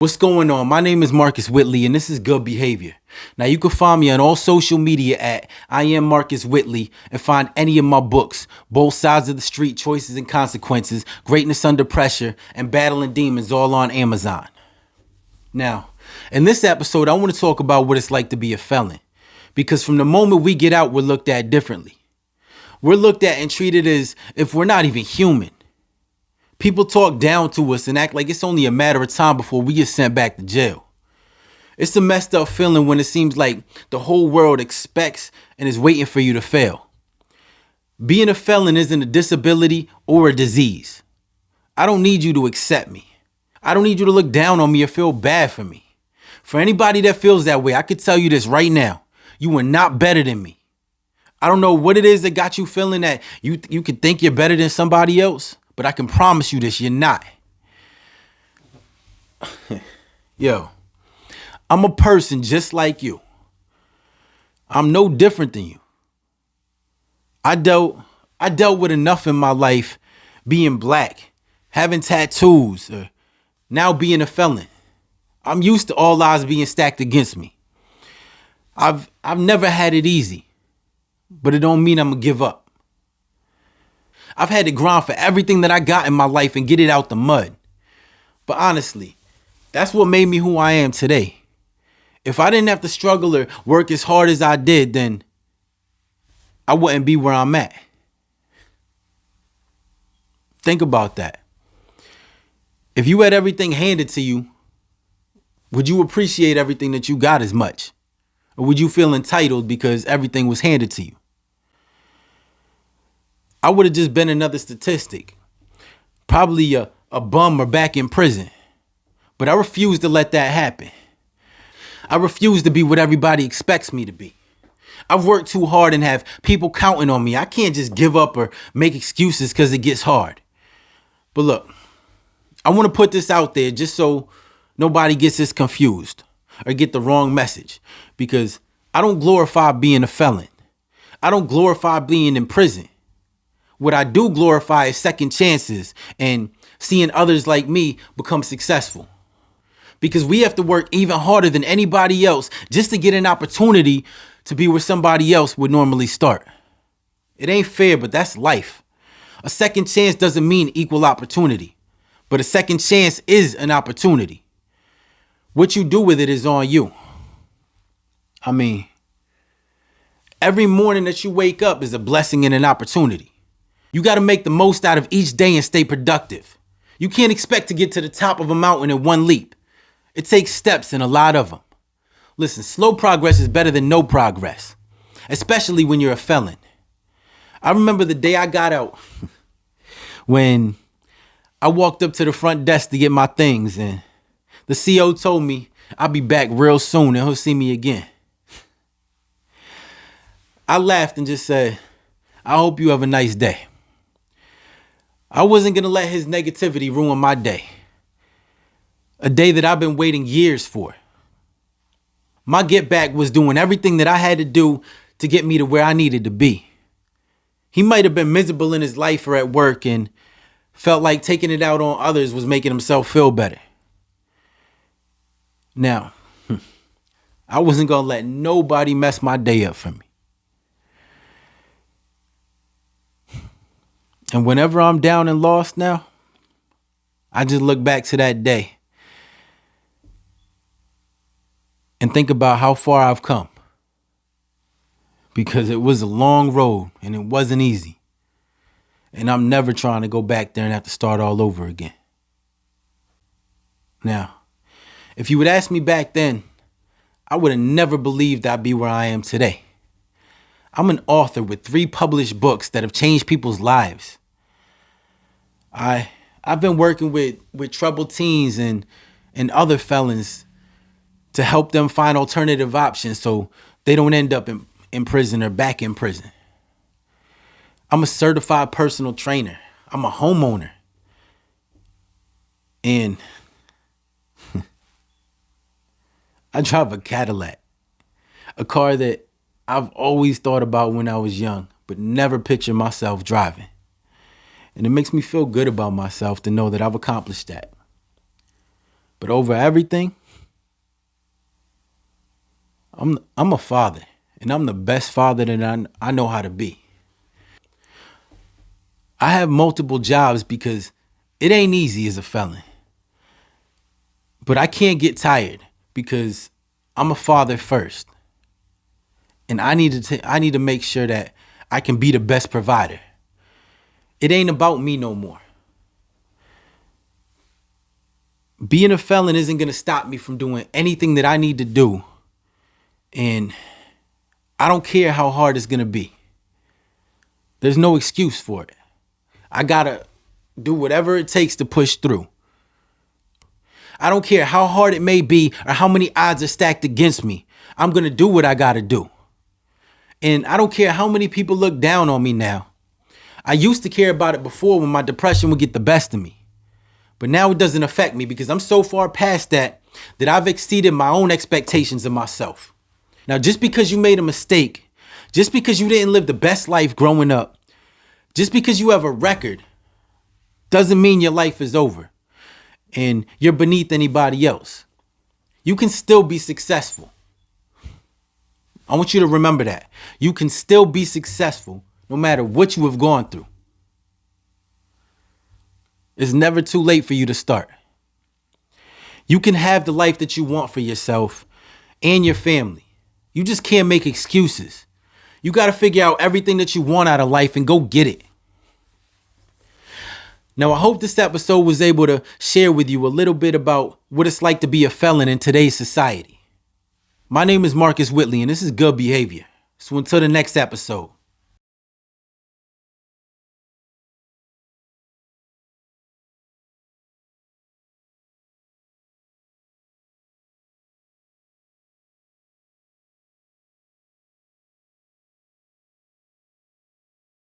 What's going on? My name is Marcus Whitley, and this is Good Behavior. Now, you can find me on all social media at I am Marcus Whitley and find any of my books, Both Sides of the Street, Choices and Consequences, Greatness Under Pressure, and Battling Demons, all on Amazon. Now, in this episode, I want to talk about what it's like to be a felon, because from the moment we get out, we're looked at differently. We're looked at and treated as if we're not even human. People talk down to us and act like it's only a matter of time before we get sent back to jail. It's a messed up feeling when it seems like the whole world expects and is waiting for you to fail. Being a felon isn't a disability or a disease. I don't need you to accept me. I don't need you to look down on me or feel bad for me. For anybody that feels that way, I could tell you this right now. You are not better than me. I don't know what it is that got you feeling that you could think you're better than somebody else. But I can promise you this, you're not. Yo, I'm a person just like you. I'm no different than you. I dealt with enough in my life being black, having tattoos, or now being a felon. I'm used to all odds being stacked against me. I've never had it easy, but it don't mean I'm gonna give up. I've had to grind for everything that I got in my life and get it out the mud. But honestly, that's what made me who I am today. If I didn't have to struggle or work as hard as I did, then I wouldn't be where I'm at. Think about that. If you had everything handed to you, would you appreciate everything that you got as much? Or would you feel entitled because everything was handed to you? I would have just been another statistic, probably a bum or back in prison. But I refuse to let that happen. I refuse to be what everybody expects me to be. I've worked too hard and have people counting on me. I can't just give up or make excuses because it gets hard. But look, I want to put this out there just so nobody gets this confused or get the wrong message, because I don't glorify being a felon. I don't glorify being in prison. What I do glorify is second chances and seeing others like me become successful. Because we have to work even harder than anybody else just to get an opportunity to be where somebody else would normally start. It ain't fair, but that's life. A second chance doesn't mean equal opportunity, but a second chance is an opportunity. What you do with it is on you. I mean, every morning that you wake up is a blessing and an opportunity. You got to make the most out of each day and stay productive. You can't expect to get to the top of a mountain in one leap. It takes steps and a lot of them. Listen, slow progress is better than no progress, especially when you're a felon. I remember the day I got out when I walked up to the front desk to get my things, and the CO told me I'll be back real soon and he'll see me again. I laughed and just said, I hope you have a nice day. I wasn't going to let his negativity ruin my day. A day that I've been waiting years for. My get back was doing everything that I had to do to get me to where I needed to be. He might have been miserable in his life or at work and felt like taking it out on others was making himself feel better. Now, I wasn't going to let nobody mess my day up for me. And whenever I'm down and lost now, I just look back to that day and think about how far I've come. Because it was a long road and it wasn't easy. And I'm never trying to go back there and have to start all over again. Now, if you would ask me back then, I would have never believed I'd be where I am today. I'm an author with 3 published books that have changed people's lives. I've been working with troubled teens and other felons to help them find alternative options so they don't end up in prison or back in prison. I'm a certified personal trainer. I'm a homeowner. And I drive a Cadillac, a car that I've always thought about when I was young, but never pictured myself driving. And it makes me feel good about myself to know that I've accomplished that. But over everything, I'm a father, and I'm the best father that I know how to be. I have multiple jobs because it ain't easy as a felon. But I can't get tired because I'm a father first. And I need to make sure that I can be the best provider. It ain't about me no more. Being a felon isn't going to stop me from doing anything that I need to do. And I don't care how hard it's going to be. There's no excuse for it. I got to do whatever it takes to push through. I don't care how hard it may be or how many odds are stacked against me. I'm going to do what I got to do. And I don't care how many people look down on me now. I used to care about it before when my depression would get the best of me. But now it doesn't affect me because I'm so far past that I've exceeded my own expectations of myself. Now, just because you made a mistake, just because you didn't live the best life growing up, just because you have a record, doesn't mean your life is over and you're beneath anybody else. You can still be successful. I want you to remember that. You can still be successful no matter what you have gone through. It's never too late for you to start. You can have the life that you want for yourself and your family. You just can't make excuses. You got to figure out everything that you want out of life and go get it. Now, I hope this episode was able to share with you a little bit about what it's like to be a felon in today's society. My name is Marcus Whitley, and this is Good Behavior. So until the next episode.